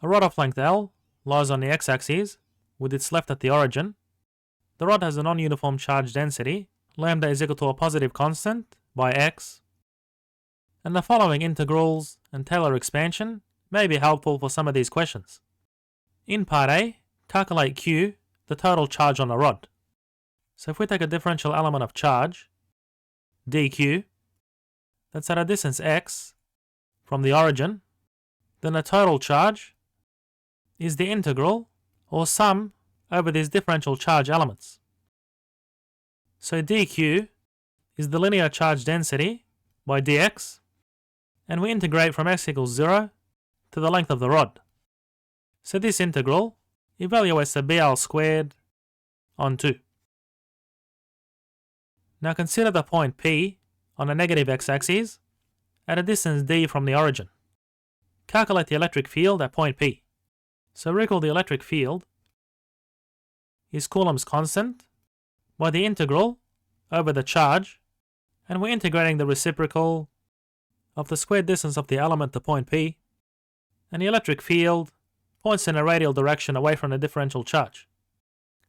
A rod of length L lies on the x-axis with its left at the origin. The rod has a non-uniform charge density, lambda is equal to a positive constant by x. And the following integrals and Taylor expansion may be helpful for some of these questions. In part A, calculate Q, the total charge on a rod. So if we take a differential element of charge, dq, that's at a distance x from the origin, then the total charge is the integral or sum over these differential charge elements. So dq is the linear charge density by dx, and we integrate from x equals 0 to the length of the rod. So this integral evaluates the BL squared on 2. Now consider the point P on a negative x-axis at a distance d from the origin. Calculate the electric field at point P. So recall the electric field is Coulomb's constant by the integral over the charge, and we're integrating the reciprocal of the squared distance of the element to point P, and the electric field points in a radial direction away from the differential charge.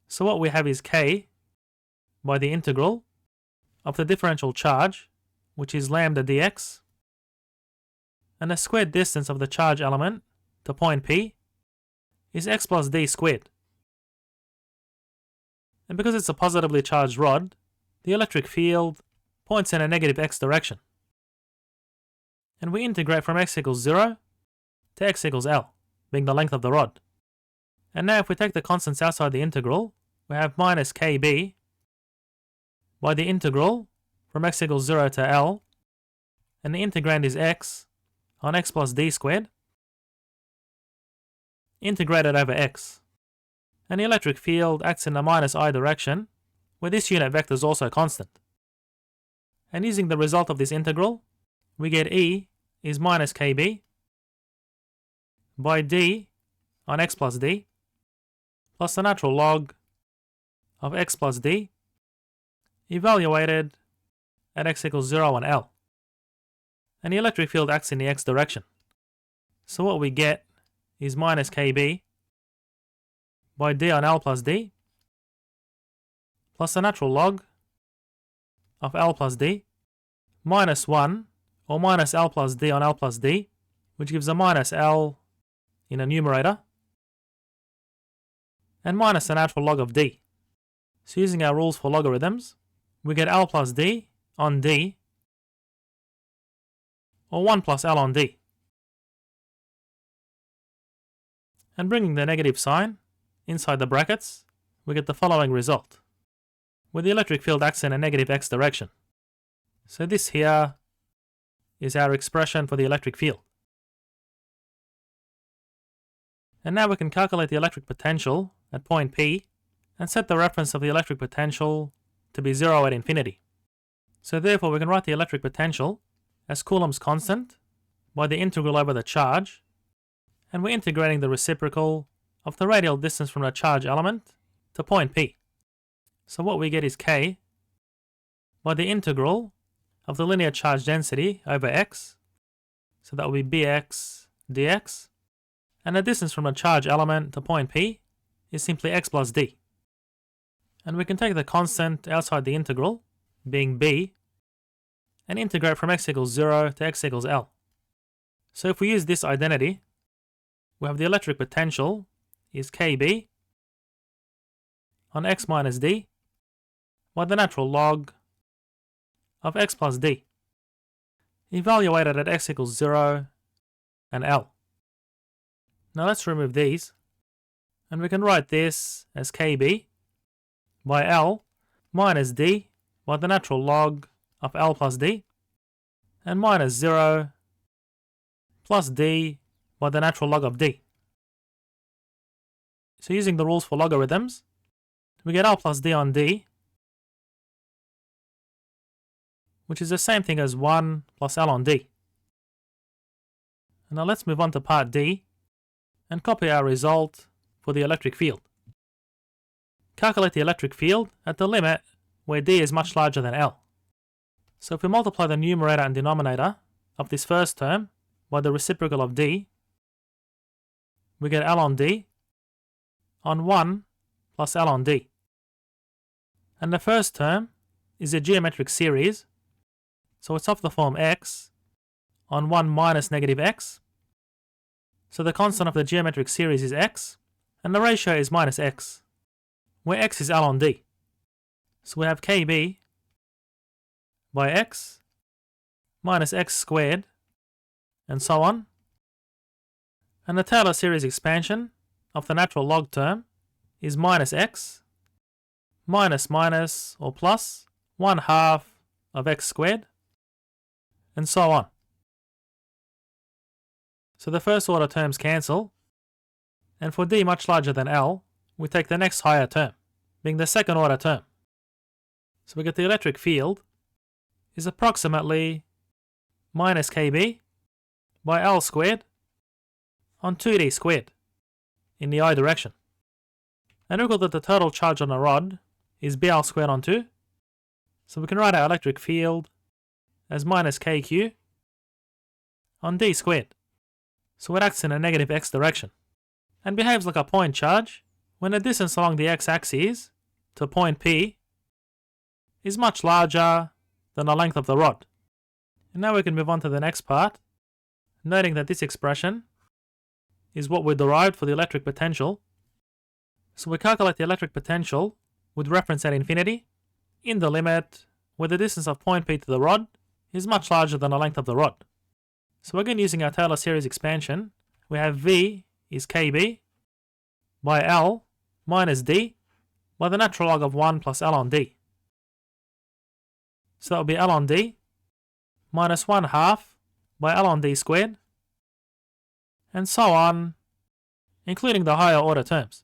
So what we have is K by the integral of the differential charge, which is lambda dx, and the squared distance of the charge element to point P is x plus d squared. And because it's a positively charged rod, the electric field points in a negative x direction. And we integrate from x equals 0 to x equals L, being the length of the rod. And now if we take the constants outside the integral, we have minus kb by the integral from x equals 0 to L, and the integrand is x on x plus d squared, integrated over x. And the electric field acts in the minus I direction, where this unit vector is also constant. And using the result of this integral, we get E is minus kb by d on x plus d plus the natural log of x plus d evaluated at x equals 0 on L. And the electric field acts in the x direction. So what we get is minus kb by d on L plus d plus the natural log of L plus d minus 1 or minus L plus d on L plus d, which gives a minus L in a numerator, and minus the natural log of d. So using our rules for logarithms, we get L plus d on d, or 1 plus L on d. And bringing the negative sign inside the brackets, we get the following result, where the electric field acts in a negative x direction. So this here is our expression for the electric field. And now we can calculate the electric potential at point P and set the reference of the electric potential to be 0 at infinity. So therefore we can write the electric potential as Coulomb's constant by the integral over the charge, and we're integrating the reciprocal of the radial distance from the charge element to point P. So what we get is K by the integral of the linear charge density over x, so that will be bx dx, and the distance from the charge element to point P is simply x plus d. And we can take the constant outside the integral, being b, and integrate from x equals 0 to x equals L. So if we use this identity, we have the electric potential is kb on x minus d by the natural log of x plus d, evaluated at x equals 0 and L. Now let's remove these, and we can write this as kb by L minus d by the natural log of L plus d, and minus 0 plus d by the natural log of d. So using the rules for logarithms, we get L plus d on d, which is the same thing as 1 plus L on d. And now let's move on to part D and copy our result for the electric field. Calculate the electric field at the limit where d is much larger than L. So if we multiply the numerator and denominator of this first term by the reciprocal of d, we get L on D on 1 plus L on D. And the first term is a geometric series, so it's of the form x on 1 minus negative x. So the constant of the geometric series is x, and the ratio is minus x, where x is L on D. So we have KB by x minus x squared, and so on. And the Taylor series expansion of the natural log term is minus x minus minus or plus 1/2 of x squared, and so on. So the first order terms cancel, and for D much larger than L, we take the next higher term, being the second order term. So we get the electric field is approximately minus KB by L squared on 2D squared in the I direction. And recall that the total charge on a rod is BL squared on 2, so we can write our electric field as minus KQ on D squared. So it acts in a negative x direction and behaves like a point charge when the distance along the x-axis to point P is much larger than the length of the rod. And now we can move on to the next part, noting that this expression is what we derived for the electric potential. So we calculate the electric potential with reference at infinity in the limit where the distance of point P to the rod is much larger than the length of the rod. So again, using our Taylor series expansion, we have V is KB by L minus D by the natural log of 1 plus L on D. So that would be L on D minus 1/2 by L on D squared, and so on, including the higher order terms.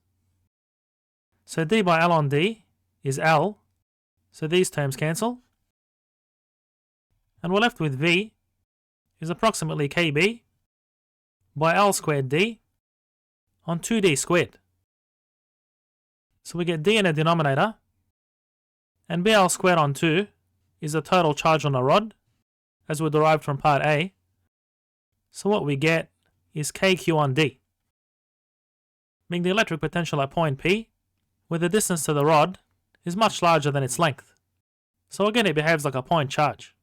So D by L on D is L, so these terms cancel, and we're left with V is approximately KB by L squared D on 2D squared. So we get D in the denominator, and BL squared on 2 is the total charge on a rod, as we derived from part A. So what we get is KQ on D, being the electric potential at point P, where the distance to the rod is much larger than its length. So again, it behaves like a point charge.